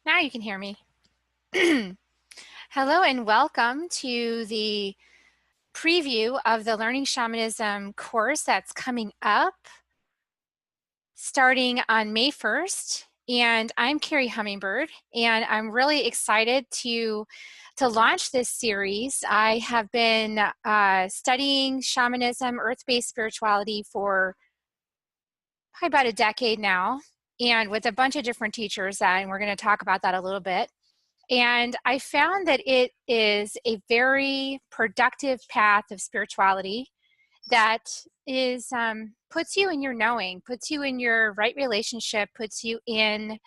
Now you can hear me. Hello and welcome to the preview of the Learning Shamanism course that's coming up starting on May 1st. And I'm Kerri Hummingbird, and I'm really excited to launch this series. I have been studying shamanism, earth-based spirituality for probably about a decade now, and with a bunch of different teachers, and we're going to talk about that a little bit. And I found that it is a very productive path of spirituality that is puts you in your knowing, puts you in your right relationship, puts you in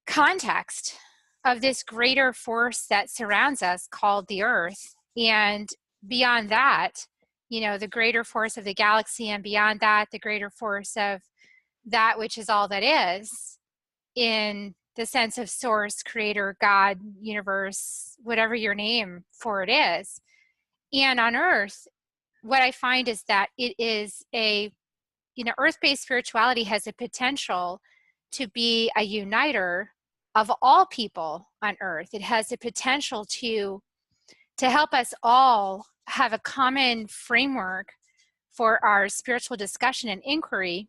context of this greater force that surrounds us called the earth. And beyond that, you know, the greater force of the galaxy, and beyond that, the greater force of that which is all that is, in the sense of source, creator, God, universe, whatever your name for it is. And on earth, what I find is that it is earth-based spirituality has a potential to be a uniter of all people on earth. It has the potential to help us all have a common framework for our spiritual discussion and inquiry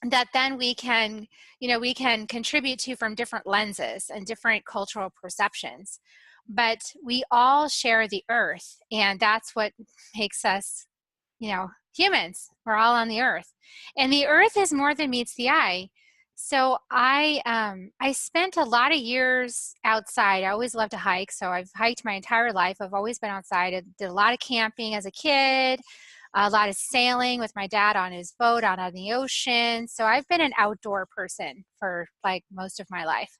that then we can contribute to from different lenses and different cultural perceptions. But we all share the earth, and that's what makes us, humans. We're all on the earth, and the earth is more than meets the eye. So I spent a lot of years outside. I always loved to hike, so I've hiked my entire life. I've always been outside. I did a lot of camping as a kid, a lot of sailing with my dad on his boat out on the ocean. So I've been an outdoor person for like most of my life.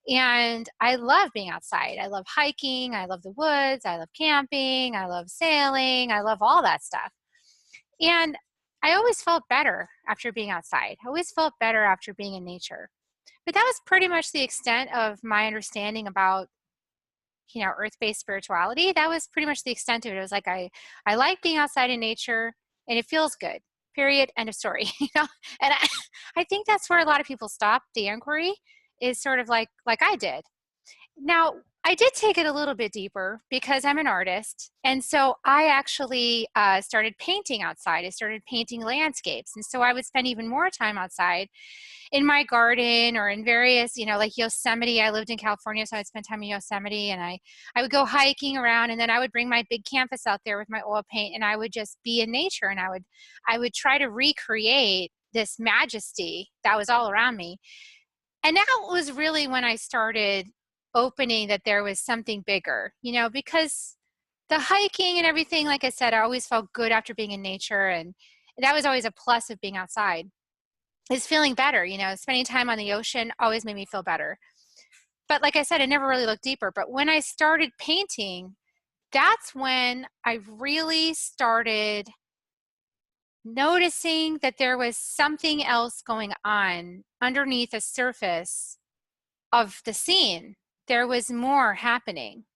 And I love being outside. I love hiking. I love the woods. I love camping. I love sailing. I love all that stuff. And I always felt better after being outside. I always felt better after being in nature. But that was pretty much the extent of my understanding about earth-based spirituality. That was pretty much the extent of it. It was like I like being outside in nature, and it feels good, period, end of story. And I think that's where a lot of people stop the inquiry, is sort of like I did. Now, I did take it a little bit deeper because I'm an artist. And so I actually started painting outside. I started painting landscapes. And so I would spend even more time outside in my garden or in various, like Yosemite. I lived in California, so I'd spend time in Yosemite, and I would go hiking around, and then I would bring my big canvas out there with my oil paint, and I would just be in nature, and I would try to recreate this majesty that was all around me. And that was really when I started opening that there was something bigger, because the hiking and everything, like I said, I always felt good after being in nature, and that was always a plus of being outside, is feeling better. Spending time on the ocean always made me feel better. But like I said, I never really looked deeper. But when I started painting, that's when I really started noticing that there was something else going on underneath the surface of the scene. There was more happening.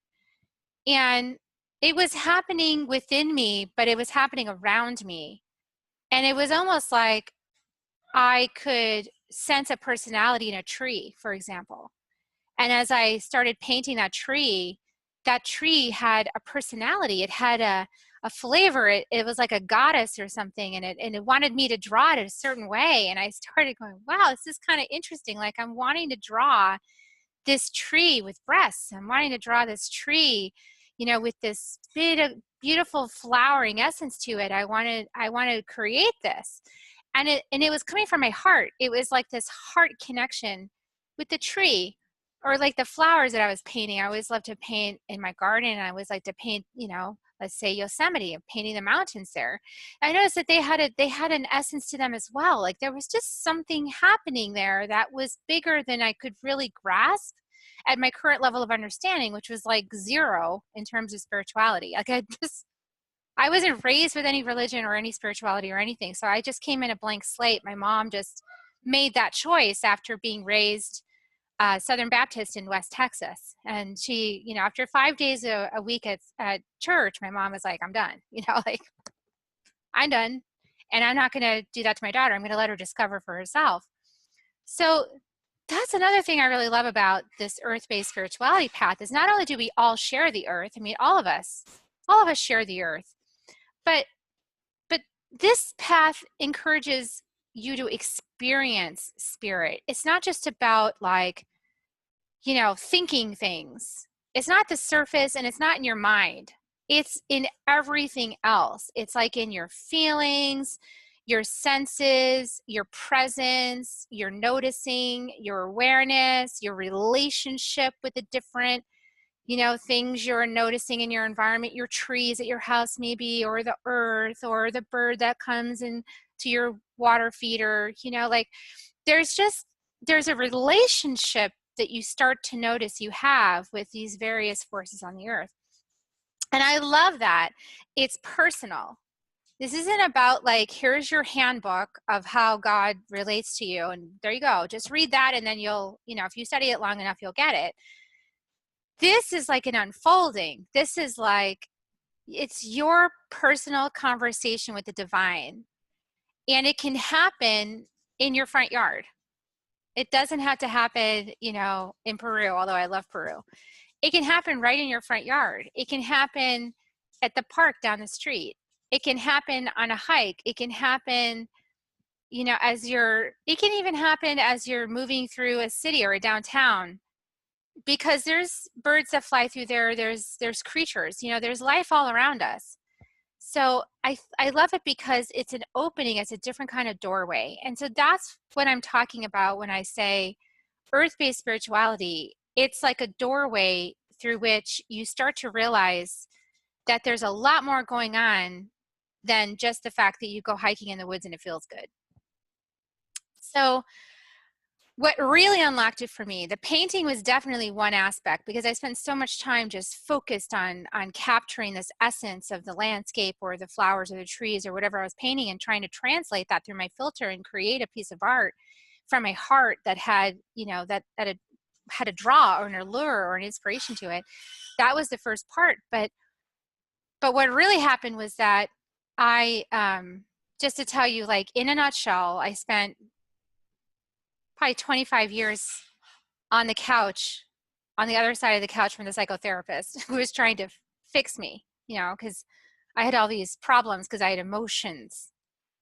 And it was happening within me, but it was happening around me. And it was almost like I could sense a personality in a tree, for example. And as I started painting that tree had a personality. It had a flavor. It was like a goddess or something, and it wanted me to draw it a certain way. And I started going, wow, this is kind of interesting. Like, I'm wanting to draw this tree with breasts. I'm wanting to draw this tree, with this bit of beautiful flowering essence to it. I wanted to create this. And it was coming from my heart. It was like this heart connection with the tree, or like the flowers that I was painting. I always loved to paint in my garden. I always like to paint, let's say Yosemite, and painting the mountains there. I noticed that they had an essence to them as well. Like, there was just something happening there that was bigger than I could really grasp at my current level of understanding, which was like zero in terms of spirituality. Like, I wasn't raised with any religion or any spirituality or anything. So I just came in a blank slate. My mom just made that choice after being raised Southern Baptist in West Texas. And she, after 5 days a week at church, my mom was like, I'm done, like, I'm done. And I'm not going to do that to my daughter. I'm going to let her discover for herself. So that's another thing I really love about this earth-based spirituality path is not only do we all share the earth, I mean, all of us share the earth, but this path encourages you to experience spirit. It's not just about like, you know, thinking things. It's not the surface and it's not in your mind. It's in everything else. It's like in your feelings, your senses, your presence, your noticing, your awareness, your relationship with the different, you know, things you're noticing in your environment, your trees at your house maybe, or the earth, or the bird that comes in to your water feeder, you know, like there's a relationship that you start to notice you have with these various forces on the earth. And I love that. It's personal. This isn't about like, here's your handbook of how God relates to you, and there you go. Just read that and then you'll, you know, if you study it long enough, you'll get it. This is like an unfolding. This is like, it's your personal conversation with the divine. And it can happen in your front yard. It doesn't have to happen, you know, in Peru, although I love Peru. It can happen right in your front yard. It can happen at the park down the street. It can happen on a hike. It can happen, you know, it can even happen as you're moving through a city or a downtown, because there's birds that fly through there. There's creatures, you know, there's life all around us. So I love it because it's an opening, it's a different kind of doorway. And so that's what I'm talking about when I say earth-based spirituality. It's like a doorway through which you start to realize that there's a lot more going on than just the fact that you go hiking in the woods and it feels good. So what really unlocked it for me, the painting was definitely one aspect, because I spent so much time just focused on capturing this essence of the landscape or the flowers or the trees or whatever I was painting, and trying to translate that through my filter and create a piece of art from my heart that had, you know, that had a draw or an allure or an inspiration to it. That was the first part. But what really happened was that I, just to tell you, like in a nutshell, I spent probably 25 years on the couch, on the other side of the couch from the psychotherapist who was trying to fix me, you know, because I had all these problems because I had emotions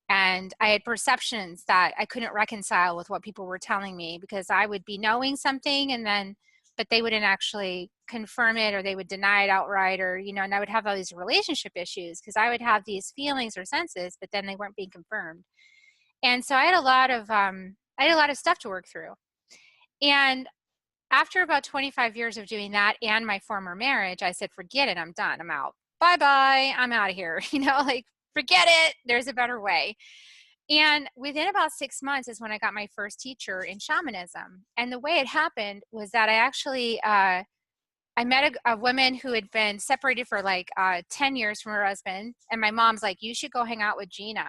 and I had perceptions that I couldn't reconcile with what people were telling me, because I would be knowing something and then, but they wouldn't actually confirm it, or they would deny it outright, or, you know, and I would have all these relationship issues because I would have these feelings or senses, but then they weren't being confirmed. And so I had a lot of stuff to work through. And after about 25 years of doing that and my former marriage, I said, forget it, I'm done, I'm out. Bye-bye, I'm out of here. You know, like, forget it, there's a better way. And within about 6 months is when I got my first teacher in shamanism. And the way it happened was that I actually, I met a woman who had been separated for like 10 years from her husband. And my mom's like, you should go hang out with Gina.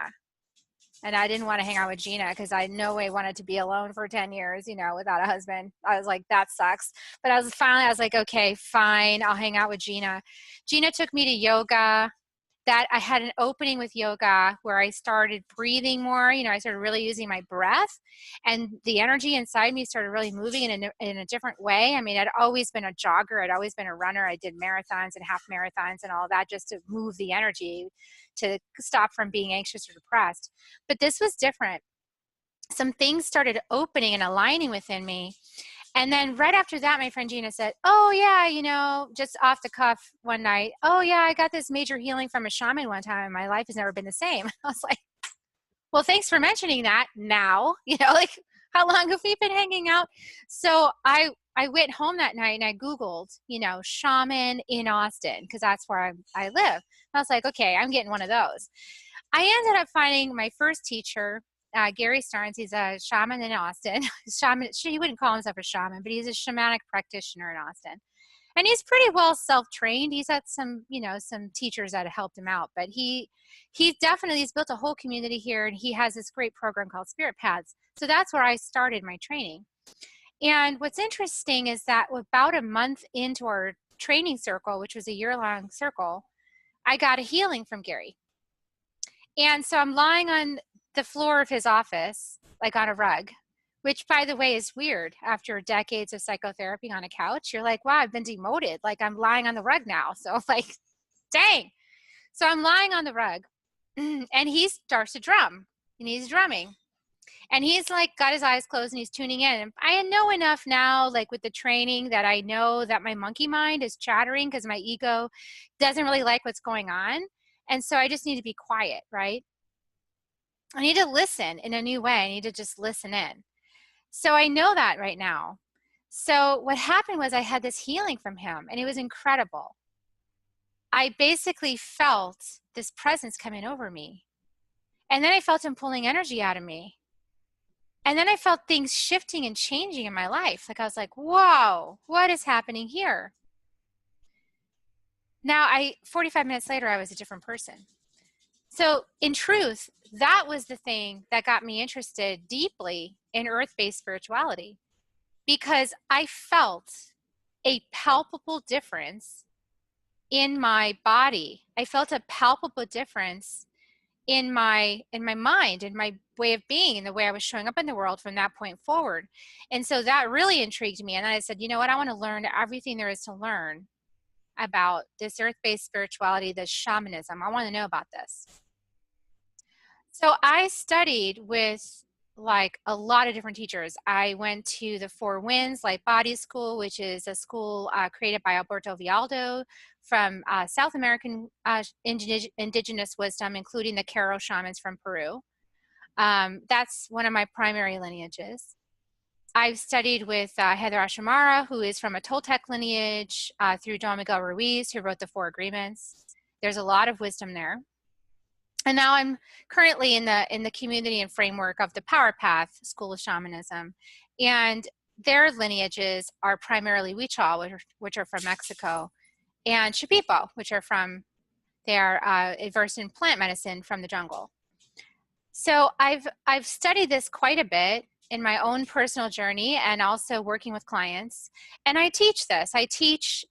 And I didn't want to hang out with Gina because I no way wanted to be alone for 10 years, you know, without a husband. I was like, that sucks. But I was like, okay, fine, I'll hang out with Gina. Gina took me to yoga. That I had an opening with yoga where I started breathing more. You know, I started really using my breath, and the energy inside me started really moving in a different way. I mean, I'd always been a jogger. I'd always been a runner. I did marathons and half marathons and all that just to move the energy, to stop from being anxious or depressed. But this was different. Some things started opening and aligning within me. And then right after that, my friend Gina said, oh yeah, you know, just off the cuff one night, oh yeah, I got this major healing from a shaman one time and my life has never been the same. I was like, well, thanks for mentioning that now, you know, like, how long have we been hanging out? So I went home that night and I Googled, you know, shaman in Austin, because that's where I live. And I was like, okay, I'm getting one of those. I ended up finding my first teacher, Gary Starnes. He's a shaman in Austin. He wouldn't call himself a shaman, but he's a shamanic practitioner in Austin. And he's pretty well self-trained. He's had some, you know, some teachers that have helped him out, but he's built a whole community here, and he has this great program called Spirit Paths. So that's where I started my training. And what's interesting is that about a month into our training circle, which was a year-long circle, I got a healing from Gary. And so I'm lying on the floor of his office, like on a rug, which by the way is weird. After decades of psychotherapy on a couch, you're like, wow, I've been demoted. Like I'm lying on the rug now. So like, dang. So I'm lying on the rug and he starts to drum and he's drumming. And he's like got his eyes closed and he's tuning in. And I know enough now, like with the training, that I know that my monkey mind is chattering because my ego doesn't really like what's going on. And so I just need to be quiet, right? I need to listen in a new way. I need to just listen in. So I know that right now. So what happened was I had this healing from him and it was incredible. I basically felt this presence coming over me. And then I felt him pulling energy out of me. And then I felt things shifting and changing in my life. Like I was like, whoa, what is happening here? Now 45 minutes later, I was a different person. So in truth, that was the thing that got me interested deeply in earth-based spirituality, because I felt a palpable difference in my body. I felt a palpable difference in my mind, in my way of being, in the way I was showing up in the world from that point forward. And so that really intrigued me. And then I said, you know what, I want to learn everything there is to learn about this earth-based spirituality, this shamanism. I want to know about this. So I studied with like a lot of different teachers. I went to the Four Winds Light Body School, which is a school created by Alberto Vialdo from South American indigenous wisdom, including the Q'ero shamans from Peru. That's one of my primary lineages. I've studied with Heather Ashamara, who is from a Toltec lineage, through Don Miguel Ruiz, who wrote the Four Agreements. There's a lot of wisdom there. And now I'm currently in the community and framework of the Power Path School of Shamanism. And their lineages are primarily Huichol, which are from Mexico, and Shipibo, which are from, they are versed in plant medicine from the jungle. So I've studied this quite a bit in my own personal journey and also working with clients. And I teach this. I teach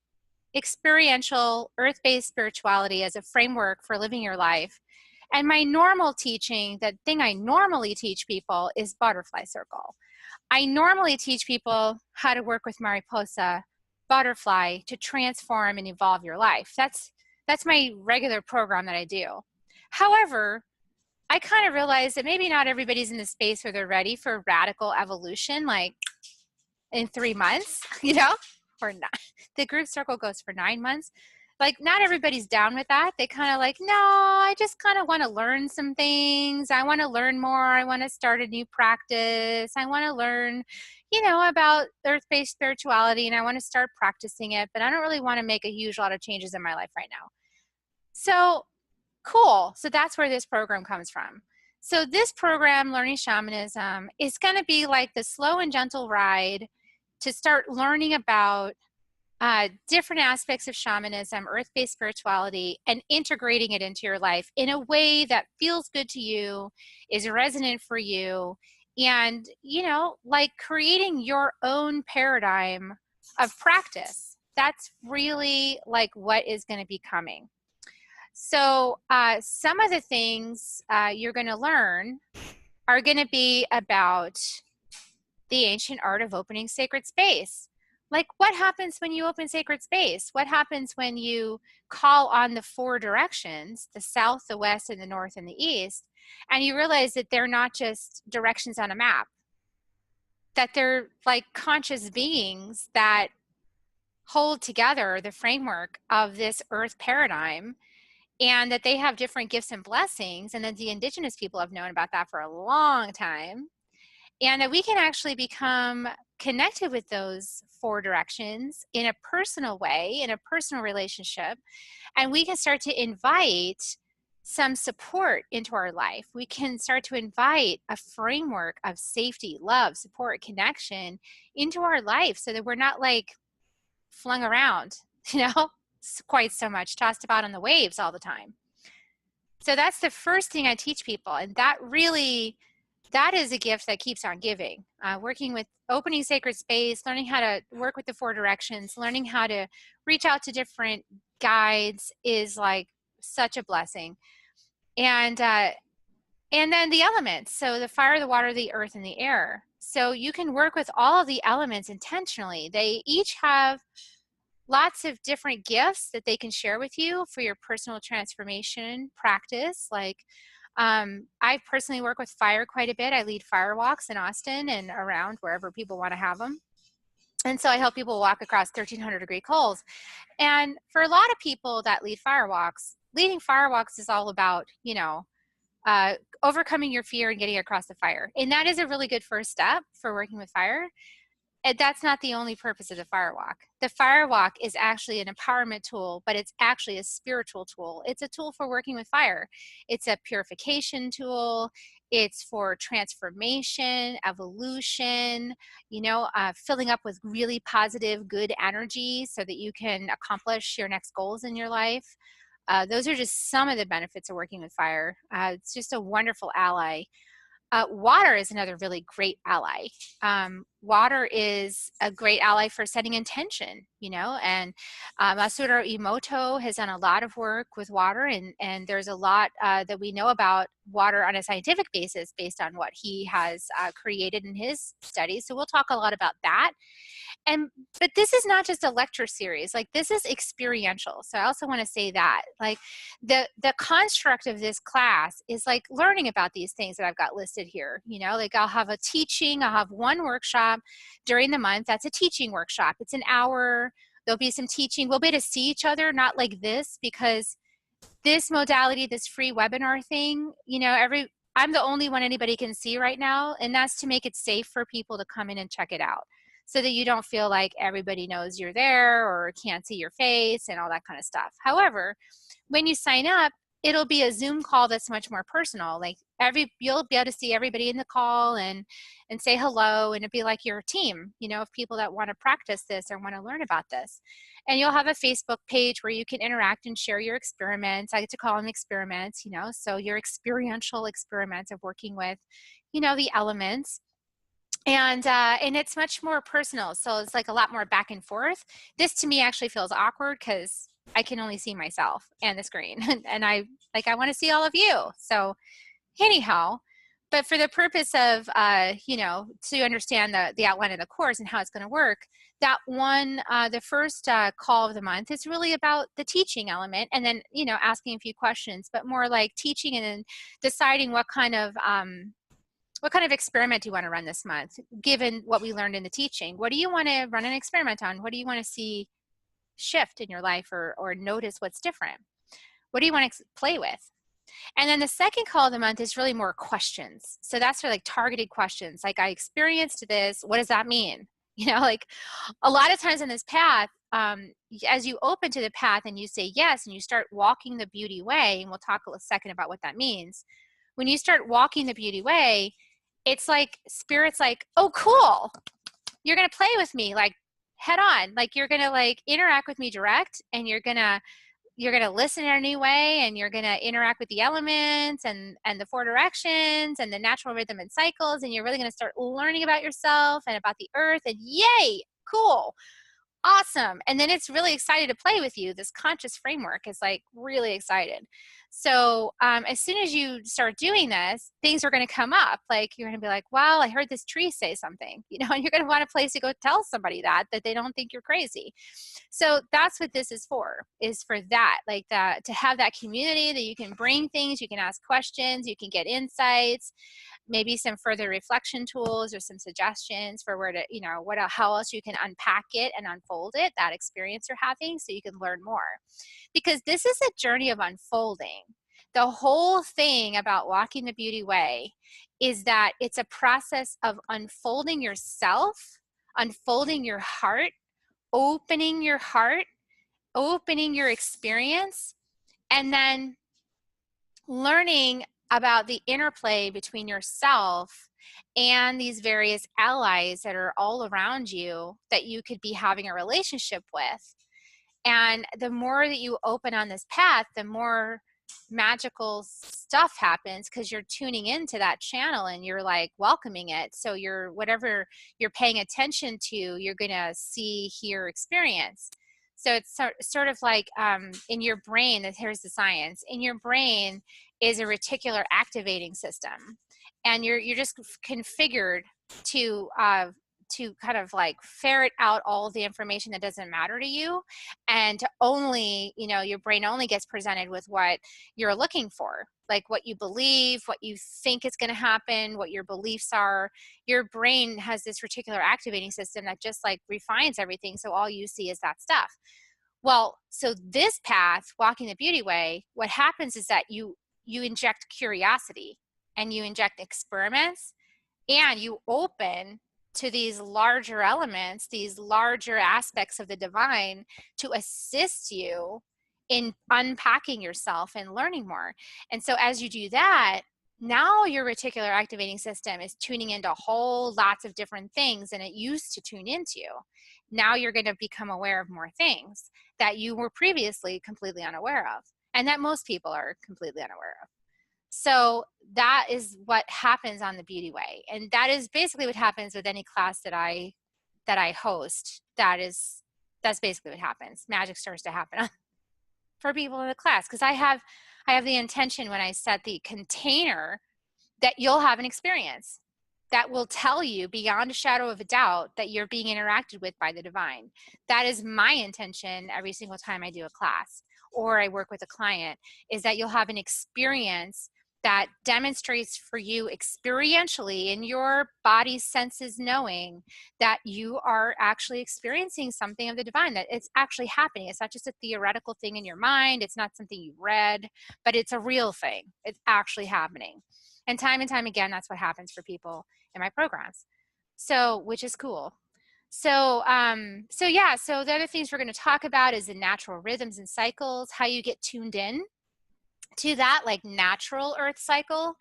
experiential earth-based spirituality as a framework for living your life. And my normal teaching, the thing I normally teach people, is butterfly circle. I normally teach people how to work with Mariposa, butterfly, to transform and evolve your life. That's my regular program that I do. However, I kind of realized that maybe not everybody's in the space where they're ready for radical evolution, like in 3 months, you know, or not. The group circle goes for 9 months. Like not everybody's down with that. They kind of like, no, I just kind of want to learn some things. I want to learn more. I want to start a new practice. I want to learn, you know, about earth-based spirituality, and I want to start practicing it, but I don't really want to make a huge lot of changes in my life right now. So cool. So that's where this program comes from. So this program, Learning Shamanism, is going to be like the slow and gentle ride to start learning about different aspects of shamanism, earth-based spirituality, and integrating it into your life in a way that feels good to you, is resonant for you, and, you know, like creating your own paradigm of practice. That's really like what is going to be coming. So some of the things you're going to learn are going to be about the ancient art of opening sacred space. Like what happens when you open sacred space? What happens when you call on the four directions, the south, the west, and the north, and the east, and you realize that they're not just directions on a map, that they're like conscious beings that hold together the framework of this earth paradigm, and that they have different gifts and blessings, and that the indigenous people have known about that for a long time, and that we can actually become connected with those four directions in a personal way, in a personal relationship, and we can start to invite some support into our life. We can start to invite a framework of safety, love, support, connection into our life, so that we're not like flung around, you know, quite so much, tossed about on the waves all the time. So that's the first thing I teach people, and that is a gift that keeps on giving. Working with opening sacred space, learning how to work with the four directions, learning how to reach out to different guides is like such a blessing. And And then the elements, so the fire, the water, the earth, and the air. So you can work with all of the elements intentionally. They each have lots of different gifts that they can share with you for your personal transformation practice. Like I personally work with fire quite a bit. I lead fire walks in Austin and around wherever people want to have them. And so I help people walk across 1,300 degree coals. And for a lot of people that lead fire walks, leading fire walks is all about, you know, overcoming your fear and getting across the fire. And that is a really good first step for working with fire. And that's not the only purpose of the fire walk. The fire walk is actually an empowerment tool, but it's actually a spiritual tool. It's a tool for working with fire. It's a purification tool. It's for transformation, evolution, you know, filling up with really positive, good energy so that you can accomplish your next goals in your life. Those are just some of the benefits of working with fire. It's just a wonderful ally. Water is another really great ally. Water is a great ally for setting intention, you know, and Masaru Emoto has done a lot of work with water, and there's a lot that we know about water on a scientific basis based on what he has created in his studies. So we'll talk a lot about that. And but this is not just a lecture series, like this is experiential. So I also want to say that, like, the construct of this class is like learning about these things that I've got listed here. You know, like I'll have a teaching, I'll have one workshop during the month. That's a teaching workshop. It's an hour. There'll be some teaching. We'll be able to see each other, not like this, because this modality, this free webinar thing, you know, I'm the only one anybody can see right now, and that's to make it safe for people to come in and check it out so that you don't feel like everybody knows you're there or can't see your face and all that kind of stuff. However, when you sign up, it'll be a Zoom call that's much more personal. Like you'll be able to see everybody in the call and say hello, and it'll be like your team, you know, of people that want to practice this or want to learn about this. And you'll have a Facebook page where you can interact and share your experiments. I get to call them experiments, you know, so your experiential experiments of working with, you know, the elements. And it's much more personal, so it's like a lot more back and forth. This to me actually feels awkward because I can only see myself and the screen, and I want to see all of you. So anyhow, but for the purpose of you know, to understand the outline of the course and how it's going to work, that one the first call of the month is really about the teaching element, and then, you know, asking a few questions, but more like teaching and then deciding what kind of experiment do you want to run this month, given what we learned in the teaching. What do you want to run an experiment on? What do you want to see shift in your life, or notice what's different? What do you want to play with? And then the second call of the month is really more questions. So that's for like targeted questions. Like, I experienced this. What does that mean? You know, like a lot of times in this path, as you open to the path and you say yes, and you start walking the beauty way, and we'll talk a second about what that means. When you start walking the beauty way, it's like spirit's like, oh, cool. You're going to play with me like head on. Like you're going to like interact with me direct, and you're going to listen in a new way, and you're going to interact with the elements and the four directions and the natural rhythm and cycles. And you're really going to start learning about yourself and about the earth, and yay, cool. Awesome. And then it's really excited to play with you. This conscious framework is like really excited. So as soon as you start doing this, things are going to come up. Like you're going to be like, wow, I heard this tree say something, you know, and you're going to want a place to go tell somebody that they don't think you're crazy. So that's what this is for that, like that, to have that community that you can bring things, you can ask questions, you can get insights, maybe some further reflection tools or some suggestions for where to, you know, how else you can unpack it and unfold it, that experience you're having, so you can learn more. Because this is a journey of unfolding. The whole thing about walking the beauty way is that it's a process of unfolding yourself, unfolding your heart, opening your heart, opening your experience, and then learning about the interplay between yourself and these various allies that are all around you that you could be having a relationship with. And the more that you open on this path, the more magical stuff happens, because you're tuning into that channel and you're like welcoming it. So you're, whatever you're paying attention to, you're going to see, hear, experience. So it's sort of like in your brain, here's the science, in your brain, is a reticular activating system, and you're just configured to kind of like ferret out all of the information that doesn't matter to you, and to only, you know, your brain only gets presented with what you're looking for, like what you believe, what you think is going to happen, what your beliefs are. Your brain has this reticular activating system that just like refines everything, so all you see is that stuff. Well, so this path, walking the beauty way, what happens is that you inject curiosity, and you inject experiments, and you open to these larger elements, these larger aspects of the divine, to assist you in unpacking yourself and learning more. And so as you do that, now your reticular activating system is tuning into whole lots of different things than it used to tune into. Now you're going to become aware of more things that you were previously completely unaware of, and that most people are completely unaware of. So that is what happens on the beauty way. And that is basically what happens with any class that I host. That's basically what happens. Magic starts to happen for people in the class, because I have the intention when I set the container that you'll have an experience that will tell you beyond a shadow of a doubt that you're being interacted with by the divine. That is my intention every single time I do a class or I work with a client, is that you'll have an experience that demonstrates for you experientially in your body's senses, knowing that you are actually experiencing something of the divine, that it's actually happening. It's not just a theoretical thing in your mind. It's not something you read, but it's a real thing. It's actually happening. And time again, that's what happens for people in my programs. So, which is cool. So, yeah, so the other things we're going to talk about is the natural rhythms and cycles, how you get tuned in to that, like natural earth cycle,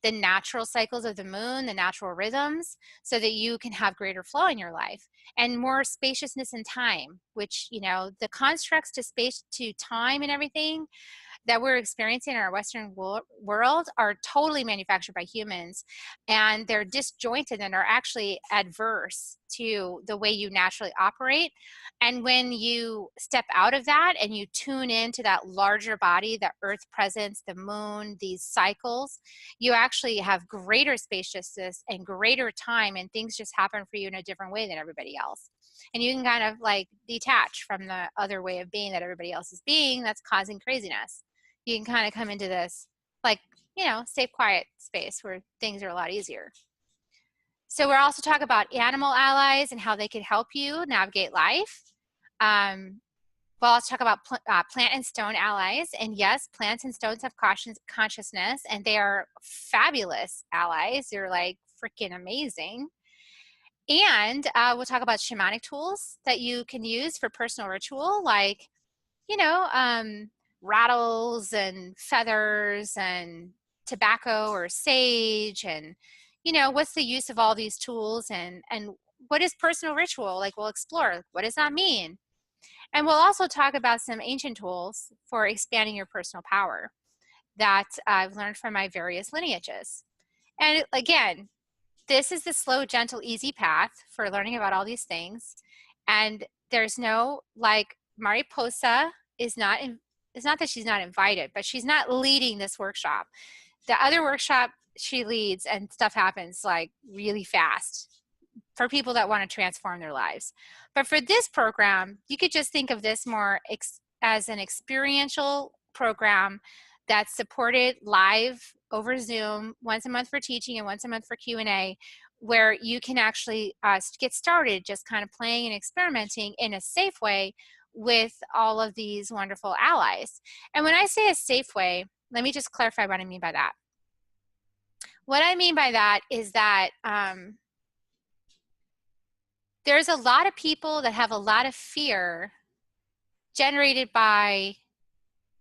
the natural cycles of the moon, the natural rhythms, so that you can have greater flow in your life and more spaciousness in time, which, you know, the constructs to space, to time and everything that we're experiencing in our Western world are totally manufactured by humans, and they're disjointed and are actually adverse to the way you naturally operate. And when you step out of that and you tune into that larger body, the earth presence, the moon, these cycles, you actually have greater spaciousness and greater time, and things just happen for you in a different way than everybody else. And you can kind of like detach from the other way of being that everybody else is being that's causing craziness. You can kind of come into this, like, you know, safe, quiet space where things are a lot easier. So we're also talking about animal allies and how they can help you navigate life. We'll also talk about plant and stone allies. And yes, plants and stones have consciousness, and they are fabulous allies. They're like freaking amazing. And we'll talk about shamanic tools that you can use for personal ritual, like, you know, rattles and feathers and tobacco or sage, and, you know, what's the use of all these tools, and what is personal ritual? Like, we'll explore, what does that mean? And we'll also talk about some ancient tools for expanding your personal power that I've learned from my various lineages. And again, this is the slow, gentle, easy path for learning about all these things. And there's no, like, Mariposa is not, it's not that she's not invited, but she's not leading this workshop. The other workshop she leads, and stuff happens like really fast for people that want to transform their lives. But for this program, you could just think of this more as an experiential program that's supported live over Zoom once a month for teaching and once a month for Q&A, where you can actually get started just kind of playing and experimenting in a safe way with all of these wonderful allies. And when I say a safe way, let me just clarify what I mean by that. What I mean by that is that there's a lot of people that have a lot of fear generated by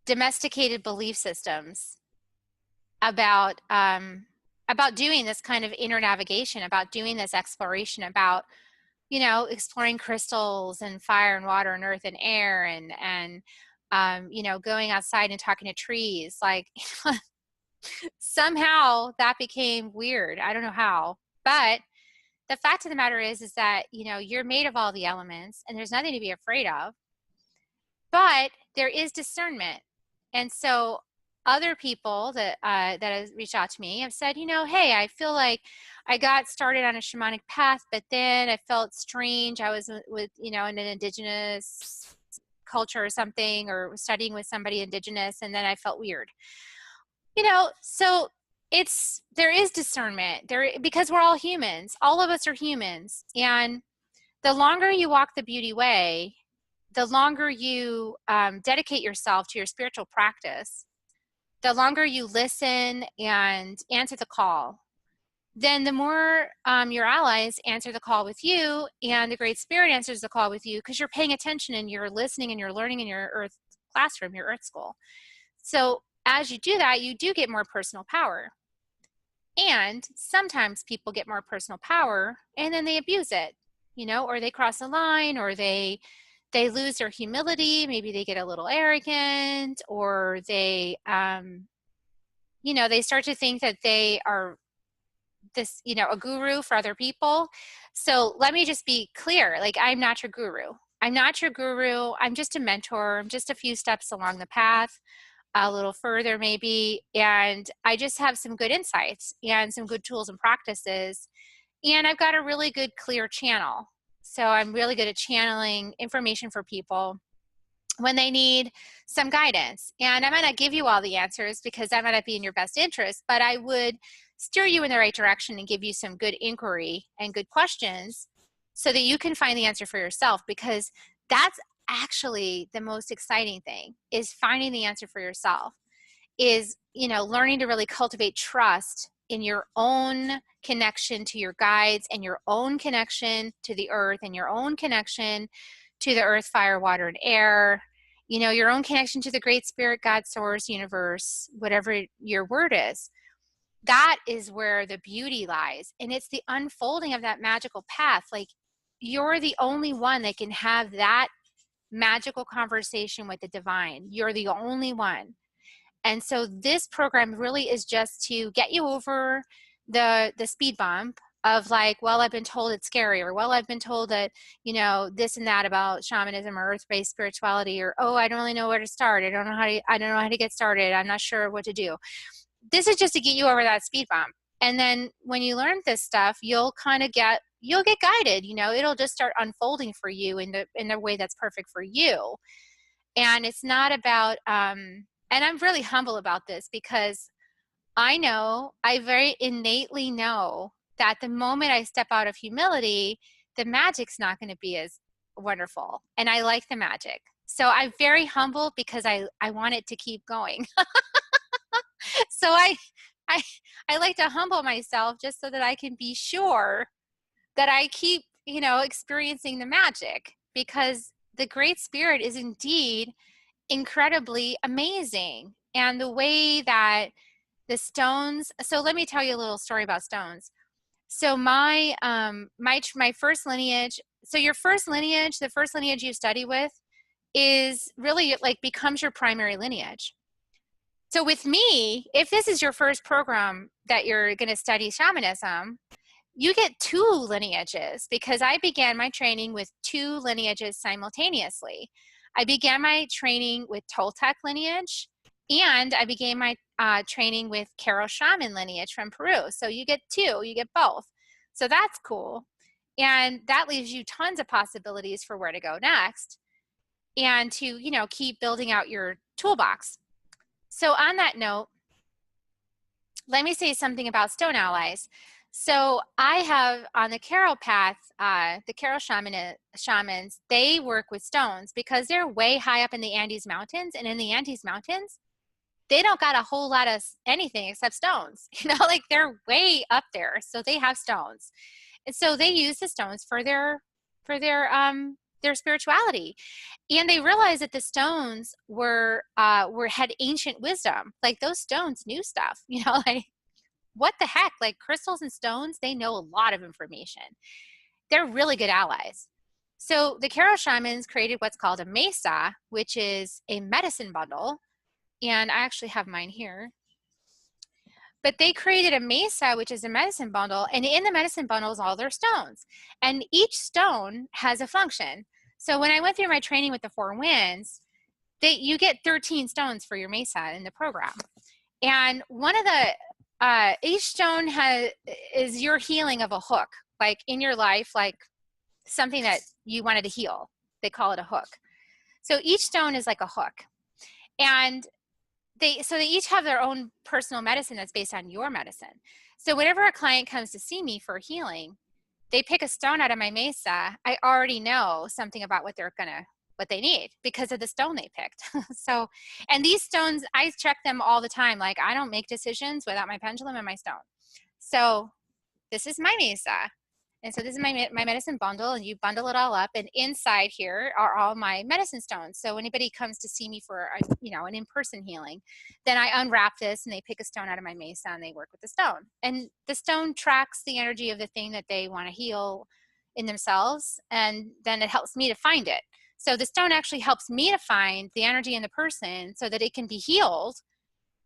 domesticated belief systems about doing this kind of inner navigation, about doing this exploration, about, you know, exploring crystals and fire and water and earth and air, and you know, going outside and talking to trees. Like, somehow that became weird. I don't know how, but the fact of the matter is that, you know, you're made of all the elements and there's nothing to be afraid of, but there is discernment. And so other people that that have reached out to me have said, you know, hey, I feel like I got started on a shamanic path, but then I felt strange. I was with, you know, in an indigenous culture or something, or studying with somebody indigenous, and then I felt weird. You know, so there is discernment there, because we're all humans. All of us are humans, and the longer you walk the beauty way, the longer you dedicate yourself to your spiritual practice, the longer you listen and answer the call, then the more your allies answer the call with you, and the Great Spirit answers the call with you, because you're paying attention and you're listening and you're learning in your Earth classroom, your Earth school. So as you do that, you do get more personal power. And sometimes people get more personal power and then they abuse it, you know, or they cross the line, or they lose their humility. Maybe they get a little arrogant, or they, you know, they start to think that they are this, you know, a guru for other people. So let me just be clear, like, I'm not your guru. I'm not your guru. I'm just a mentor. I'm just a few steps along the path, a little further maybe. And I just have some good insights and some good tools and practices. And I've got a really good, clear channel. So I'm really good at channeling information for people when they need some guidance. And I might not give you all the answers because that might not be in your best interest, but I would steer you in the right direction and give you some good inquiry and good questions so that you can find the answer for yourself, because that's actually the most exciting thing, is finding the answer for yourself, is, you know, learning to really cultivate trust in your own connection to your guides, and your own connection to the earth, and your own connection to the earth, fire, water, and air, you know, your own connection to the Great Spirit, God, source, universe, whatever your word is. That is where the beauty lies. And it's the unfolding of that magical path. Like, you're the only one that can have that magical conversation with the divine. You're the only one. And so this program really is just to get you over the speed bump of, like, well, I've been told it's scary, or, well, I've been told that, you know, this and that about shamanism or earth-based spirituality, or, oh, I don't really know where to start. I don't know how to get started. I'm not sure what to do. This is just to get you over that speed bump. And then when you learn this stuff, you'll get guided, you know, it'll just start unfolding for you in the way that's perfect for you. And it's not about, and I'm really humble about this, because I very innately know that the moment I step out of humility, the magic's not going to be as wonderful. And I like the magic. So I'm very humble because I want it to keep going. So I, I like to humble myself just so that I can be sure that I keep, you know, experiencing the magic, because the Great Spirit is indeed incredibly amazing. And the way that the stones, so let me tell you a little story about stones. So my first lineage, so your first lineage, the first lineage you study with, is really like becomes your primary lineage. So with me, if this is your first program that you're going to study shamanism, you get two lineages, because I began my training with two lineages simultaneously. I began my training with Toltec lineage, and I began my training with Karo Shaman lineage from Peru. So you get two, you get both. So that's cool. And that leaves you tons of possibilities for where to go next, and to, you know, keep building out your toolbox. So on that note, let me say something about stone allies. So I have on the Karo path, the Karo shamans, they work with stones because they're way high up in the Andes Mountains. And in the Andes Mountains, they don't got a whole lot of anything except stones. You know, like, they're way up there. So they have stones. And so they use the stones for their spirituality. And they realized that the stones had ancient wisdom. Like, those stones knew stuff, you know, like, what the heck? Like, crystals and stones, they know a lot of information. They're really good allies. So the Karo shamans created what's called a mesa, which is a medicine bundle. And I actually have mine here. But they created a mesa, which is a medicine bundle. And in the medicine bundle is all their stones. And each stone has a function. So when I went through my training with the Four Winds, you get 13 stones for your mesa in the program. And one of each stone is your healing of a hook, like in your life, like something that you wanted to heal. They call it a hook. So each stone is like a hook. And they each have their own personal medicine that's based on your medicine. So whenever a client comes to see me for healing, they pick a stone out of my mesa, I already know something about what they need because of the stone they picked. So, and these stones, I check them all the time. Like, I don't make decisions without my pendulum and my stone. So this is my mesa. And so this is my medicine bundle, and you bundle it all up, and inside here are all my medicine stones. So when anybody comes to see me for an in-person healing, then I unwrap this and they pick a stone out of my mesa and they work with the stone. And the stone tracks the energy of the thing that they want to heal in themselves, and then it helps me to find it. So the stone actually helps me to find the energy in the person so that it can be healed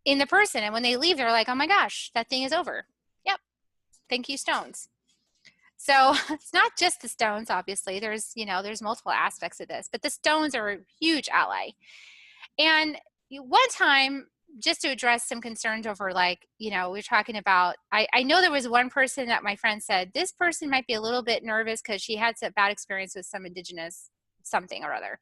in the person. And when they leave, they're like, oh my gosh, that thing is over. Yep. Thank you, stones. So it's not just the stones, obviously. There's multiple aspects of this, but the stones are a huge ally. And one time, just to address some concerns over, we're talking about, I know there was one person that my friend said, this person might be a little bit nervous because she had some bad experience with some indigenous something or other.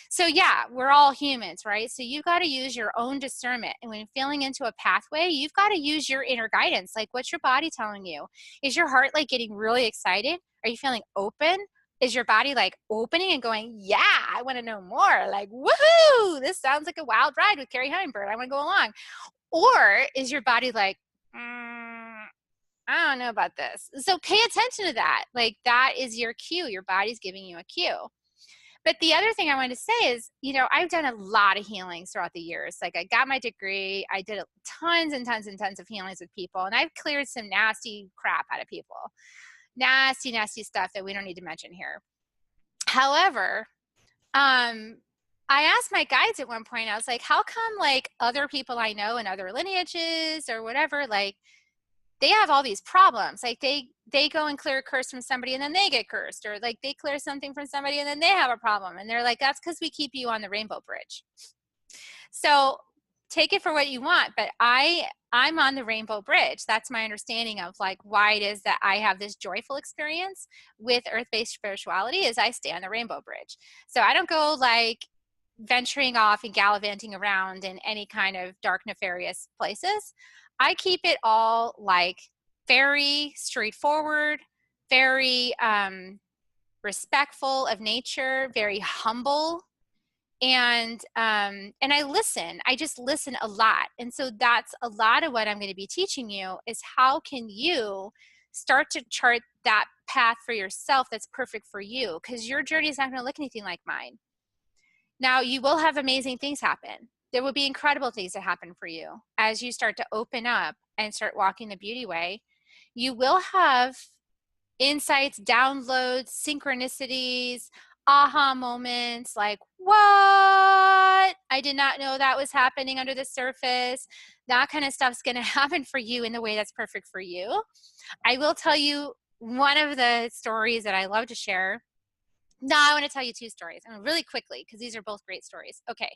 So yeah, we're all humans, right? So you've got to use your own discernment. And when feeling into a pathway, you've got to use your inner guidance. Like, what's your body telling you? Is your heart like getting really excited? Are you feeling open? Is your body like opening and going, yeah, I want to know more? Like, woohoo, this sounds like a wild ride with Kerri Hummingbird. I want to go along. Or is your body like, I don't know about this. So pay attention to that. Like, that is your cue. Your body's giving you a cue. But the other thing I wanted to say is, I've done a lot of healings throughout the years. Like, I got my degree. I did tons and tons and tons of healings with people. And I've cleared some nasty crap out of people. Nasty, nasty stuff that we don't need to mention here. However, I asked my guides at one point, I was like, how come like other people I know in other lineages or whatever, like they have all these problems? Like they go and clear a curse from somebody and then they get cursed, or like they clear something from somebody and then they have a problem. And they're like, that's because we keep you on the rainbow bridge. So take it for what you want, but I'm on the rainbow bridge. That's my understanding of like why it is that I have this joyful experience with earth-based spirituality, is I stay on the rainbow bridge. So I don't go like venturing off and gallivanting around in any kind of dark, nefarious places. I keep it all like very straightforward, very respectful of nature, very humble. And I listen. I just listen a lot. And so that's a lot of what I'm going to be teaching you, is how can you start to chart that path for yourself that's perfect for you, because your journey is not going to look anything like mine. Now, you will have amazing things happen. There will be incredible things that happen for you as you start to open up and start walking the beauty way. You will have insights, downloads, synchronicities, aha moments, like, what? I did not know that was happening under the surface. That kind of stuff's going to happen for you in the way that's perfect for you. I will tell you one of the stories that I love to share. No, I want to tell you two stories. I mean, really quickly, because these are both great stories. Okay.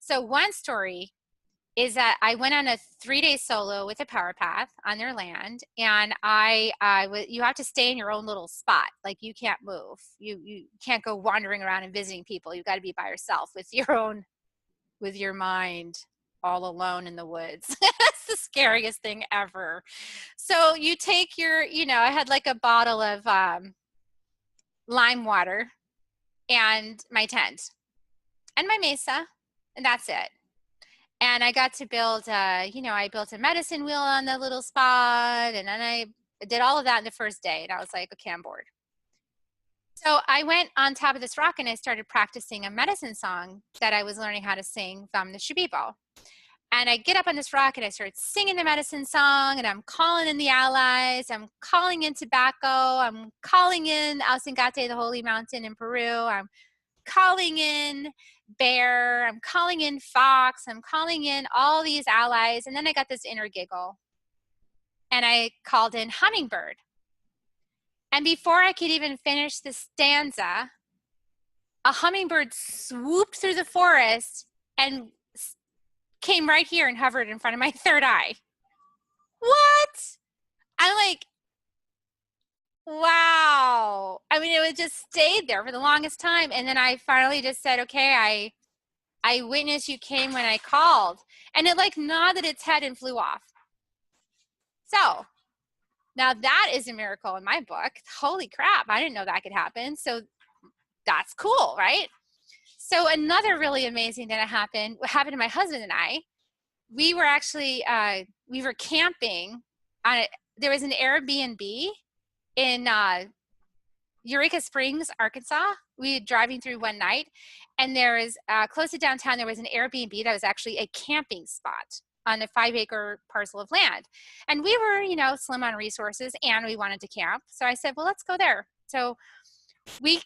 So one story is that I went on a 3-day solo with a power path on their land, and you have to stay in your own little spot. Like, you can't move. You can't go wandering around and visiting people. You've got to be by yourself with your mind, all alone in the woods. That's the scariest thing ever. So you take I had like a bottle of lime water and my tent and my mesa, and that's it. And I got to build, I built a medicine wheel on the little spot, and then I did all of that in the first day, and I was like, okay, I'm bored. So I went on top of this rock and I started practicing a medicine song that I was learning how to sing from the Shabibo. And I get up on this rock and I start singing the medicine song, and I'm calling in the allies. I'm calling in tobacco. I'm calling in Ausangate, the holy mountain in Peru. I'm calling in bear. I'm calling in fox. I'm calling in all these allies. And then I got this inner giggle. And I called in hummingbird. And before I could even finish the stanza, a hummingbird swooped through the forest and came right here and hovered in front of my third eye. What? I'm like, wow. I mean, it just stayed there for the longest time. And then I finally just said, okay, I witnessed you came when I called. And it like nodded its head and flew off. So now that is a miracle in my book. Holy crap, I didn't know that could happen. So that's cool, right? So another really amazing thing that happened to my husband and I. We were actually, we were camping on there was an Airbnb in Eureka Springs, Arkansas. We were driving through one night, and there was close to downtown, there was an Airbnb that was actually a camping spot on a 5-acre parcel of land. And we were, you know, slim on resources, and we wanted to camp. So I said, well, let's go there. So we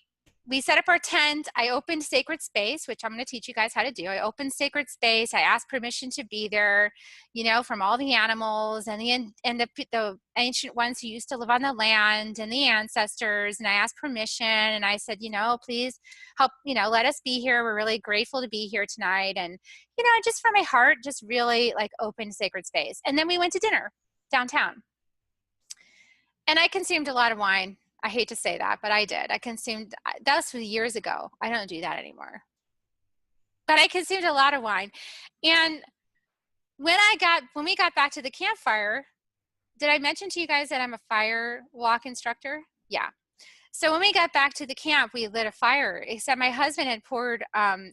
set up our tent. I opened sacred space, which I'm going to teach you guys how to do. I opened sacred space. I asked permission to be there, you know, from all the animals and the ancient ones who used to live on the land and the ancestors. And I asked permission, and I said, you know, please help, you know, let us be here. We're really grateful to be here tonight. And, you know, just from my heart, just really like opened sacred space. And then we went to dinner downtown. And I consumed a lot of wine. I hate to say that, but I did. I consumed, that was years ago. I don't do that anymore. But I consumed a lot of wine. And when we got back to the campfire, did I mention to you guys that I'm a fire walk instructor? Yeah. So when we got back to the camp, we lit a fire, except my husband had poured,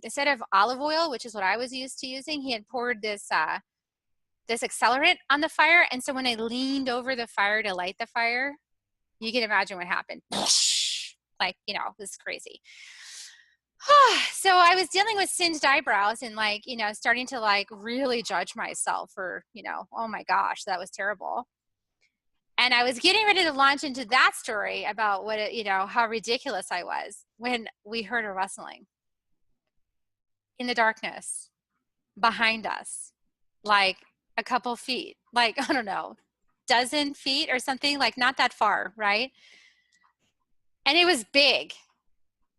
instead of olive oil, which is what I was used to using, he had poured this accelerant on the fire. And so when I leaned over the fire to light the fire, you can imagine what happened. Like, you know, this is crazy. So I was dealing with singed eyebrows and like, you know, starting to like really judge myself for, you know, oh my gosh, that was terrible. And I was getting ready to launch into that story about what, it, you know, how ridiculous I was when we heard a rustling in the darkness behind us, like a couple feet, like, I don't know, dozen feet or something, like not that far, right? And it was big,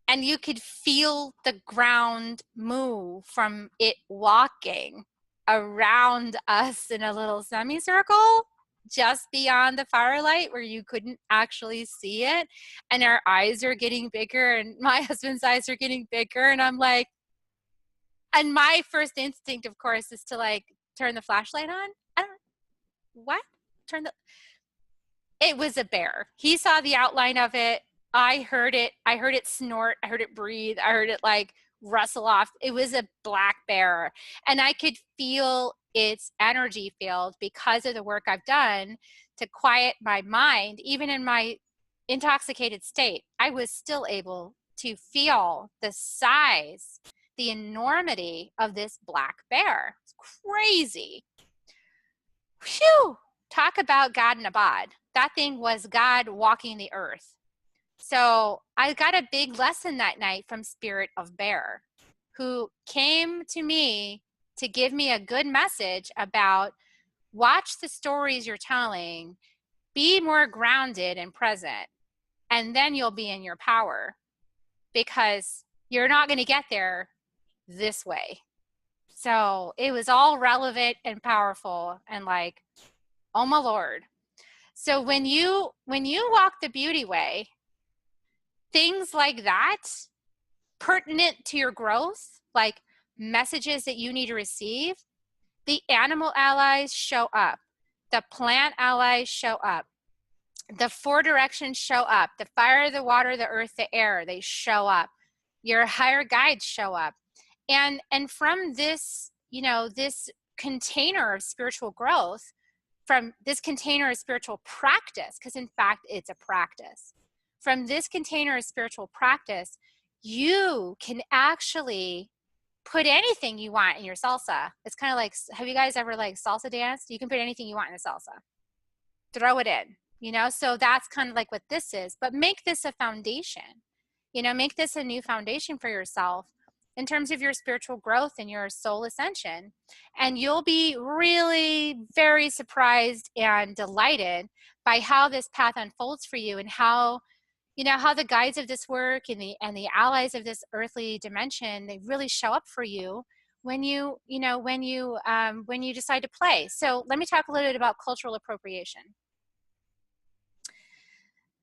and you could feel the ground move from it walking around us in a little semicircle just beyond the firelight where you couldn't actually see it. And our eyes are getting bigger, and my husband's eyes are getting bigger, and I'm like, and my first instinct, of course, is to like turn the flashlight on. I don't what? It was a bear. He saw the outline of it. I heard it snort. I heard it breathe. I heard it like rustle off. It was a black bear. And I could feel its energy field because of the work I've done to quiet my mind. Even in my intoxicated state, I was still able to feel the size, the enormity of this black bear. It's crazy. Phew. Talk about God in a bod. That thing was God walking the earth. So I got a big lesson that night from Spirit of Bear, who came to me to give me a good message about watch the stories you're telling, be more grounded and present, and then you'll be in your power, because you're not going to get there this way. So it was all relevant and powerful and like, oh my Lord. So when you walk the beauty way, things like that, pertinent to your growth, like messages that you need to receive, the animal allies show up. The plant allies show up. The 4 directions show up. The fire, the water, the earth, the air, they show up. Your higher guides show up. And from this, you know, this container of spiritual growth, from this container of spiritual practice, because in fact, it's a practice. From this container of spiritual practice, you can actually put anything you want in your salsa. It's kind of like, have you guys ever like salsa danced? You can put anything you want in a salsa. Throw it in, you know? So that's kind of like what this is, but make this a foundation, you know, make this a new foundation for yourself in terms of your spiritual growth and your soul ascension. And you'll be really very surprised and delighted by how this path unfolds for you and how you know, how the guides of this work and the allies of this earthly dimension, they really show up for you when when you decide to play. So let me talk a little bit about cultural appropriation.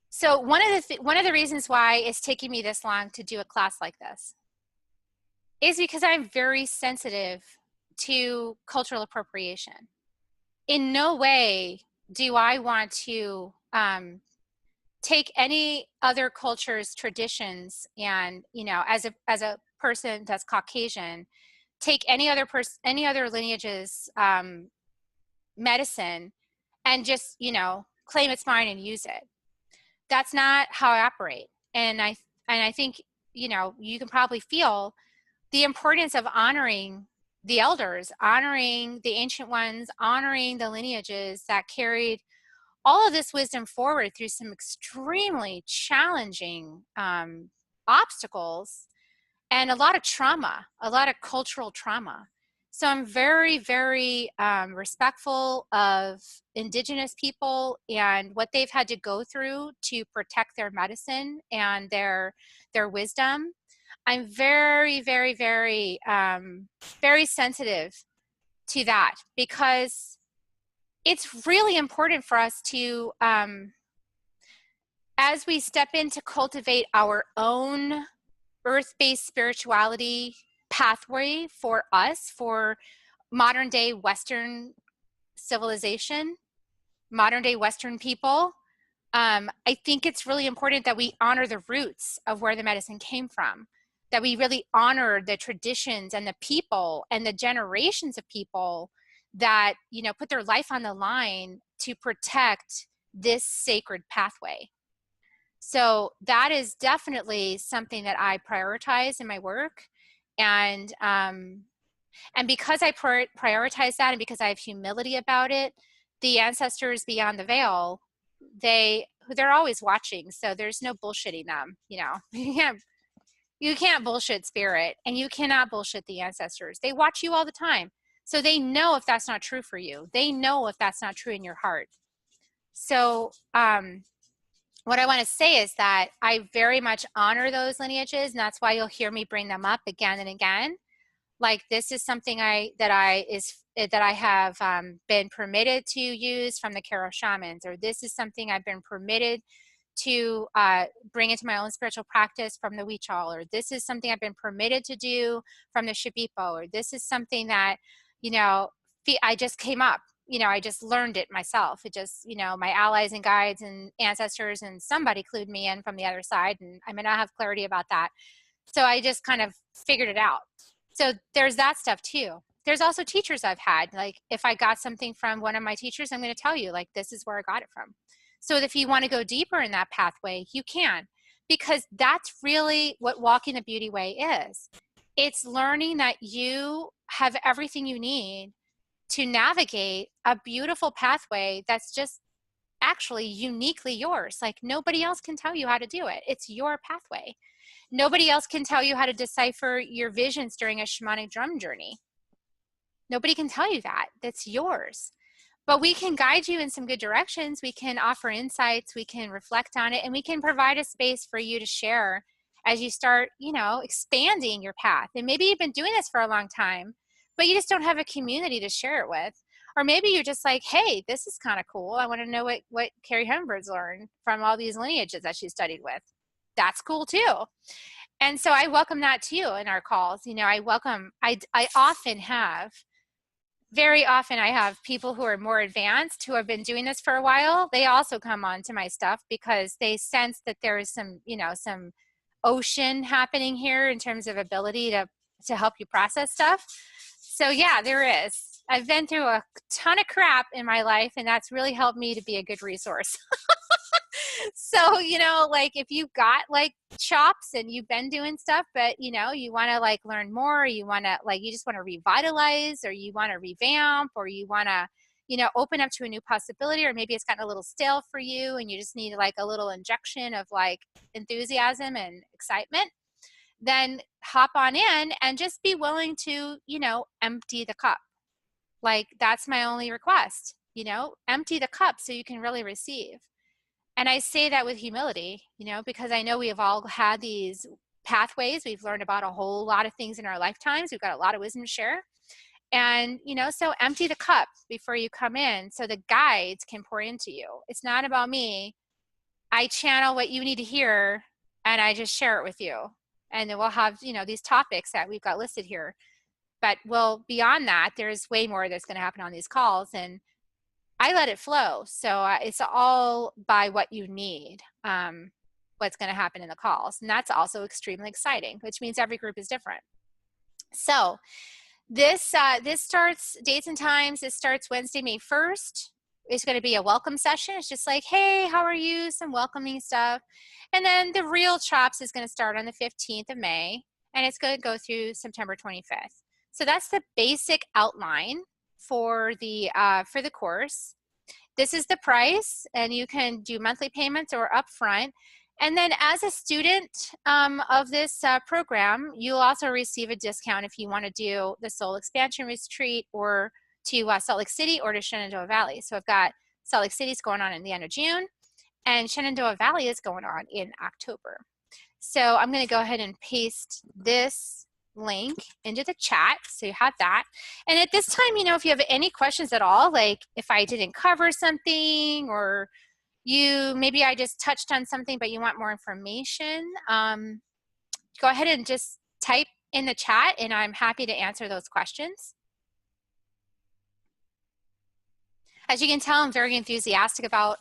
So one of the reasons why it's taking me this long to do a class like this is because I'm very sensitive to cultural appropriation. In no way do I want to take any other culture's traditions and, you know, as a person that's Caucasian, take any other lineage's medicine and just, you know, claim it's mine and use it. That's not how I operate. And I think, you know, you can probably feel the importance of honoring the elders, honoring the ancient ones, honoring the lineages that carried all of this wisdom forward through some extremely challenging obstacles and a lot of trauma, a lot of cultural trauma. So I'm very, very respectful of indigenous people and what they've had to go through to protect their medicine and their wisdom. I'm very, very, very, very sensitive to that because it's really important for us to, as we step in to cultivate our own earth-based spirituality pathway for us, for modern day Western civilization, modern day Western people, I think it's really important that we honor the roots of where the medicine came from, that we really honor the traditions and the people and the generations of people that, you know, put their life on the line to protect this sacred pathway. So that is definitely something that I prioritize in my work. And because I prioritize that and because I have humility about it, the ancestors beyond the veil, they're always watching. So there's no bullshitting them, you know. You can't bullshit spirit, and you cannot bullshit the ancestors. They watch you all the time. So they know if that's not true for you. They know if that's not true in your heart. So what I want to say is that I very much honor those lineages, and that's why you'll hear me bring them up again and again. Like, this is something that I have been permitted to use from the Kerri shamans, or this is something I've been permitted to bring into my own spiritual practice from the Huichol, or this is something I've been permitted to do from the Shipipo, or this is something that, you know, I just came up, you know, I just learned it myself. It just, you know, my allies and guides and ancestors and somebody clued me in from the other side, and I may not have clarity about that. So I just kind of figured it out. So there's that stuff too. There's also teachers I've had. Like, if I got something from one of my teachers, I'm going to tell you, like, this is where I got it from. So if you want to go deeper in that pathway, you can, because that's really what walking the beauty way is. It's learning that you have everything you need to navigate a beautiful pathway that's just actually uniquely yours. Like, nobody else can tell you how to do it. It's your pathway. Nobody else can tell you how to decipher your visions during a shamanic drum journey. Nobody can tell you that. That's yours. But we can guide you in some good directions. We can offer insights. We can reflect on it. And we can provide a space for you to share as you start, you know, expanding your path. And maybe you've been doing this for a long time, but you just don't have a community to share it with. Or maybe you're just like, hey, this is kind of cool. I want to know what Kerri Hummingbird's learned from all these lineages that she studied with. That's cool too. And so I welcome that too in our calls. You know, I very often I have people who are more advanced, who have been doing this for a while. They also come on to my stuff because they sense that there is some, you know, some ocean happening here in terms of ability to help you process stuff. So yeah, there is. I've been through a ton of crap in my life, and that's really helped me to be a good resource. So, you know, like, if you've got like chops and you've been doing stuff, but, you know, you want to like learn more, you want to like, you just want to revitalize, or you want to revamp, or you want to, you know, open up to a new possibility, or maybe it's gotten a little stale for you and you just need like a little injection of like enthusiasm and excitement, then hop on in and just be willing to, you know, empty the cup. Like, that's my only request, you know, empty the cup so you can really receive. And I say that with humility, you know, because I know we have all had these pathways. We've learned about a whole lot of things in our lifetimes. We've got a lot of wisdom to share. And, you know, so empty the cup before you come in so the guides can pour into you. It's not about me. I channel what you need to hear and I just share it with you. And then we'll have, you know, these topics that we've got listed here. But well, beyond that, there's way more that's going to happen on these calls. And I let it flow. So it's all by what you need, what's going to happen in the calls. And that's also extremely exciting, which means every group is different. So this starts, dates and times, it starts Wednesday, May 1st. It's going to be a welcome session. It's just like, hey, how are you? Some welcoming stuff. And then the real chops is going to start on the 15th of May, and it's going to go through September 25th. So that's the basic outline for the course. This is the price, and you can do monthly payments or upfront. And then as a student of this program, you'll also receive a discount if you want to do the Soul Expansion Retreat or to Salt Lake City or to Shenandoah Valley. So I've got Salt Lake City is going on in the end of June, and Shenandoah Valley is going on in October. So I'm going to go ahead and paste this link into the chat so you have that. And at this time, you know, if you have any questions at all, like if I didn't cover something or maybe I just touched on something but you want more information, go ahead and just type in the chat and I'm happy to answer those questions. As you can tell, I'm very enthusiastic about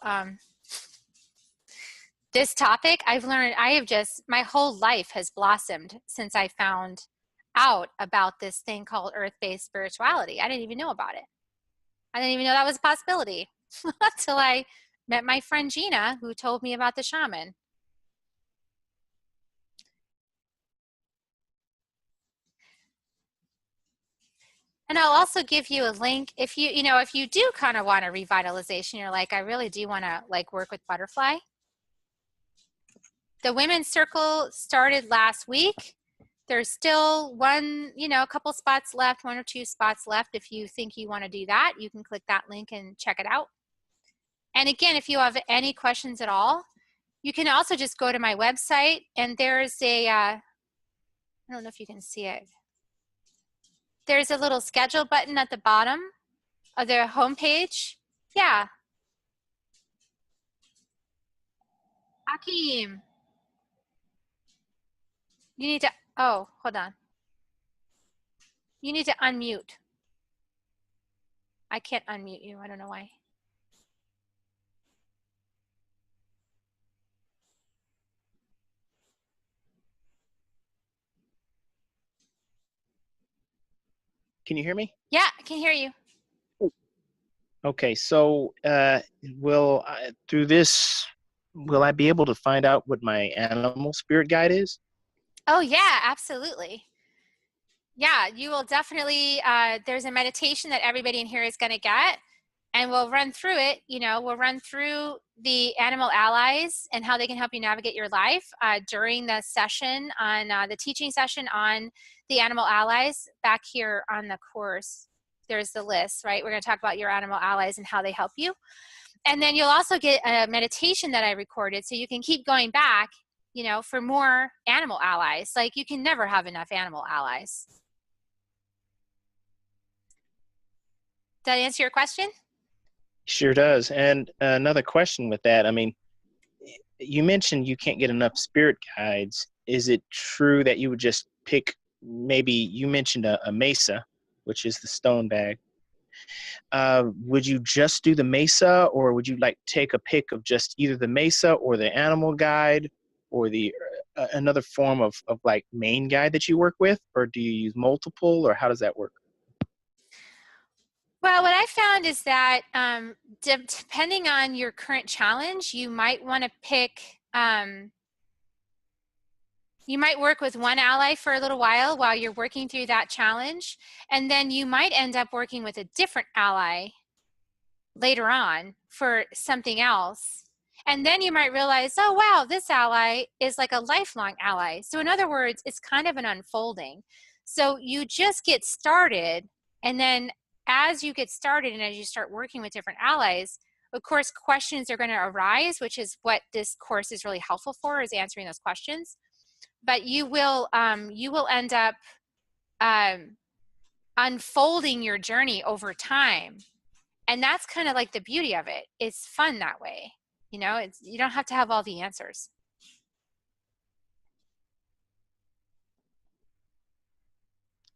this topic. I've learned, my whole life has blossomed since I found out about this thing called earth-based spirituality. I didn't even know about it. I didn't even know that was a possibility until I met my friend Gina, who told me about the shaman. And I'll also give you a link if you do kind of want a revitalization, you're like, I really do want to like work with butterfly. The women's circle started last week. There's still a couple spots left, 1 or 2 spots left. If you think you want to do that, you can click that link and check it out. And again, if you have any questions at all, you can also just go to my website and there's I don't know if you can see it. There's a little schedule button at the bottom of the homepage. Yeah. Hakeem. You need to, oh, hold on. You need to unmute. I can't unmute you. I don't know why. Can you hear me? Yeah, I can hear you. Okay, so through this, will I be able to find out what my animal spirit guide is? Oh yeah, absolutely. Yeah, you will definitely, there's a meditation that everybody in here is going to get, and we'll run through it. We'll run through the animal allies and how they can help you navigate your life during the session on the teaching session on the animal allies. Back here on the course, there's the list, right? We're going to talk about your animal allies and how they help you. And then you'll also get a meditation that I recorded so you can keep going back, for more animal allies. Like, you can never have enough animal allies. Did that answer your question? Sure does. And another question with that, I mean, you mentioned you can't get enough spirit guides. Is it true that you would just pick, maybe you mentioned a mesa, which is the stone bag. Would you just do the mesa, or would you like take a pick of just either the mesa or the animal guide or the another form of like main guide that you work with, or do you use multiple, or how does that work? Well, what I found is that depending on your current challenge, you might want to pick, you might work with one ally for a little while you're working through that challenge, and then you might end up working with a different ally later on for something else. And then you might realize, oh, wow, this ally is like a lifelong ally. So in other words, it's kind of an unfolding. So you just get started, and then as you get started and as you start working with different allies, Of course, questions are going to arise, which is what this course is really helpful for, is answering those questions. But you will end up unfolding your journey over time. And that's kind of like the beauty of it. It's fun that way. You know, you don't have to have all the answers.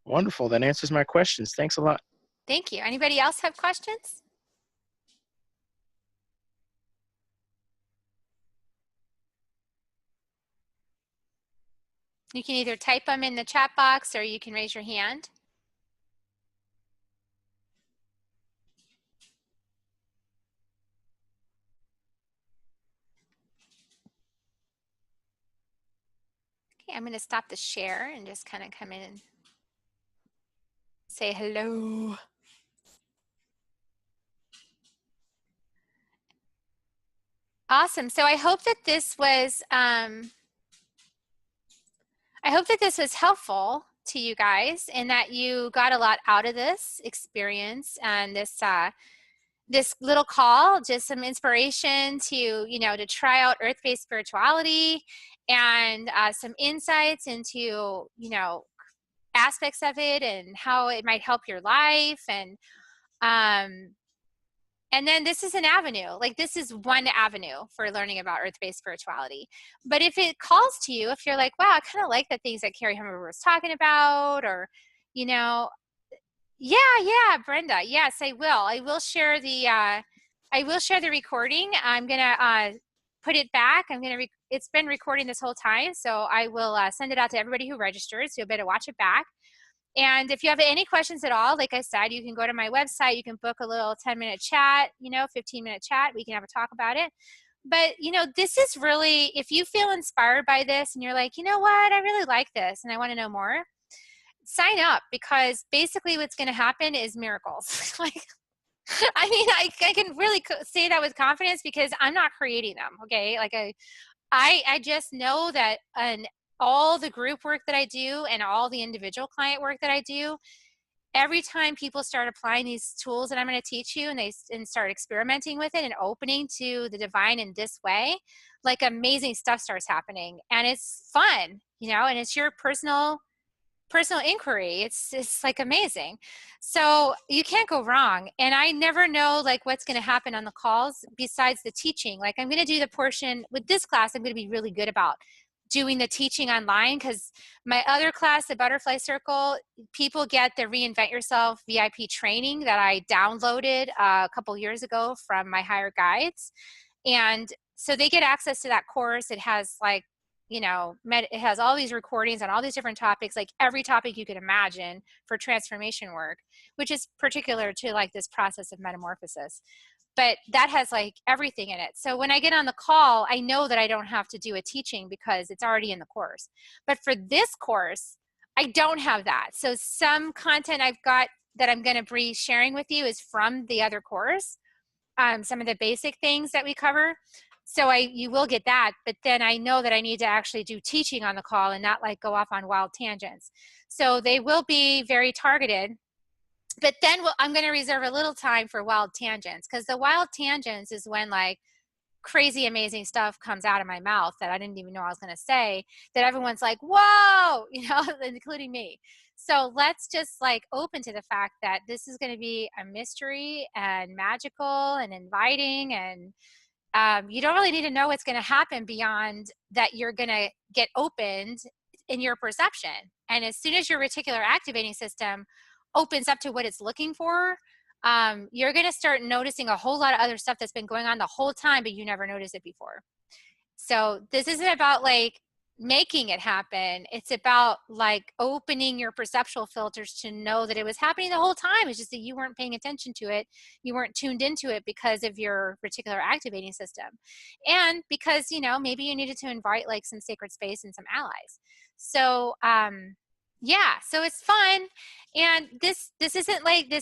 Wonderful. That answers my questions. Thanks a lot. Thank you. Anybody else have questions? You can either type them in the chat box or you can raise your hand. Okay, I'm going to stop the share and just kind of come in and say hello. Awesome. So I hope that this was helpful to you guys, and that you got a lot out of this experience and this little call, just some inspiration to, you know, to try out earth-based spirituality, and some insights into, you know, aspects of it and how it might help your life. And then this is an avenue, like this is one avenue for learning about earth-based spirituality. But if it calls to you, if you're like, wow, I kind of like the things that Kerri Hummingbird was talking about, or, you know, yeah, Brenda, yes, I will. I will share the recording. I'm gonna put it back. It's been recording this whole time, so I will send it out to everybody who registers. So you'll better watch it back. And if you have any questions at all, like I said, you can go to my website. You can book a little 10-minute chat, you know, 15-minute chat. We can have a talk about it. But, you know, this is really, if you feel inspired by this and you're like, you know what, I really like this and I want to know more, sign up, because basically what's going to happen is miracles. Like, I mean, I can really say that with confidence because I'm not creating them. Okay. Like I just know that all the group work that I do and all the individual client work that I do, every time people start applying these tools that I'm going to teach you and start experimenting with it and opening to the divine in this way, like amazing stuff starts happening, and it's fun, you know, and it's your personal inquiry. It's like amazing. So you can't go wrong. And I never know like what's going to happen on the calls besides the teaching. Like I'm going to do the portion with this class. I'm going to be really good about doing the teaching online, because my other class, the Butterfly Circle, people get the Reinvent Yourself VIP training that I downloaded a couple years ago from my higher guides. And so they get access to that course. It has like, you know, it has all these recordings on all these different topics, like every topic you could imagine for transformation work, which is particular to like this process of metamorphosis. But that has like everything in it. So when I get on the call, I know that I don't have to do a teaching because it's already in the course. But for this course, I don't have that. So some content I've got that I'm going to be sharing with you is from the other course, some of the basic things that we cover. So you will get that, but then I know that I need to actually do teaching on the call and not like go off on wild tangents. So they will be very targeted. But then I'm going to reserve a little time for wild tangents, because the wild tangents is when like crazy, amazing stuff comes out of my mouth that I didn't even know I was going to say, that everyone's like, whoa, you know, including me. So let's just like open to the fact that this is going to be a mystery and magical and inviting, and you don't really need to know what's going to happen beyond that you're going to get opened in your perception. And as soon as your reticular activating system opens up to what it's looking for, you're going to start noticing a whole lot of other stuff that's been going on the whole time, but you never noticed it before. So this isn't about like making it happen. It's about like opening your perceptual filters to know that it was happening the whole time. It's just that you weren't paying attention to it. You weren't tuned into it because of your reticular activating system. And because, you know, maybe you needed to invite like some sacred space and some allies. So, yeah, so it's fun. And this isn't like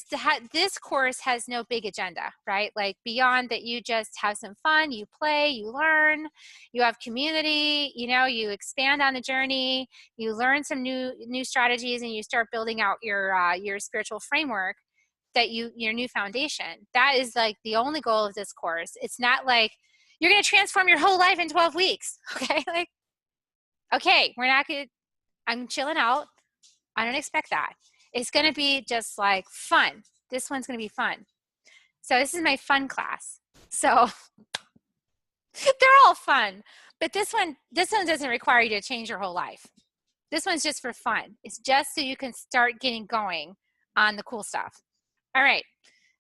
this course has no big agenda, right? Like beyond that, you just have some fun, you play, you learn, you have community, you know, you expand on the journey, you learn some new strategies, and you start building out your spiritual framework that your new foundation. That is like the only goal of this course. It's not like you're going to transform your whole life in 12 weeks. Okay. Like, okay, I'm chilling out. I don't expect that. It's going to be just like fun. This one's going to be fun. So this is my fun class. So they're all fun, but this one doesn't require you to change your whole life. This one's just for fun. It's just so you can start getting going on the cool stuff. All right.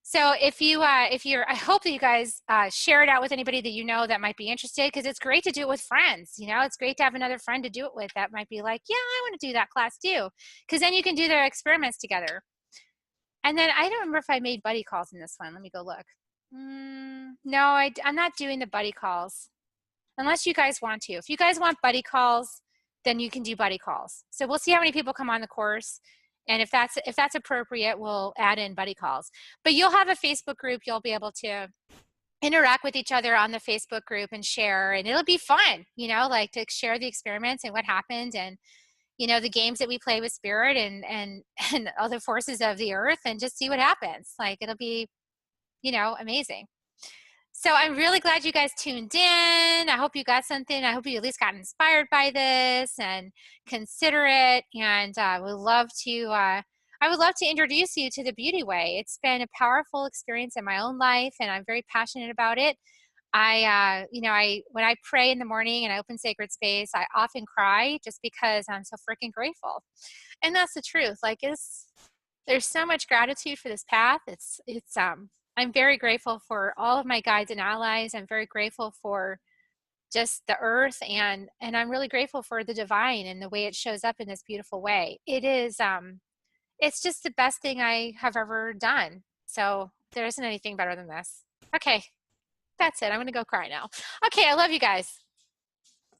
So if I hope that you guys share it out with anybody that you know that might be interested, because it's great to do it with friends. You know, it's great to have another friend to do it with that might be like, yeah, I want to do that class too, because then you can do their experiments together. And then I don't remember if I made buddy calls in this one. Let me go look. No, I'm not doing the buddy calls unless you guys want to. If you guys want buddy calls, then you can do buddy calls. So we'll see how many people come on the course. And if that's appropriate, we'll add in buddy calls. But you'll have a Facebook group. You'll be able to interact with each other on the Facebook group and share. And it'll be fun, you know, like to share the experiments and what happened and, you know, the games that we play with spirit and other forces of the earth and just see what happens. Like it'll be, you know, amazing. So I'm really glad you guys tuned in. I hope you got something. I hope you at least got inspired by this and consider it. And I would love to introduce you to the beauty way. It's been a powerful experience in my own life, and I'm very passionate about it. When I pray in the morning and I open sacred space, I often cry just because I'm so freaking grateful. And that's the truth. Like there's so much gratitude for this path. I'm very grateful for all of my guides and allies. I'm very grateful for just the earth and I'm really grateful for the divine and the way it shows up in this beautiful way. It's just the best thing I have ever done. So there isn't anything better than this. Okay, that's it. I'm going to go cry now. Okay, I love you guys.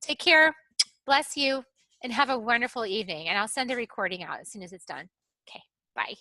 Take care. Bless you and have a wonderful evening. And I'll send the recording out as soon as it's done. Okay, bye.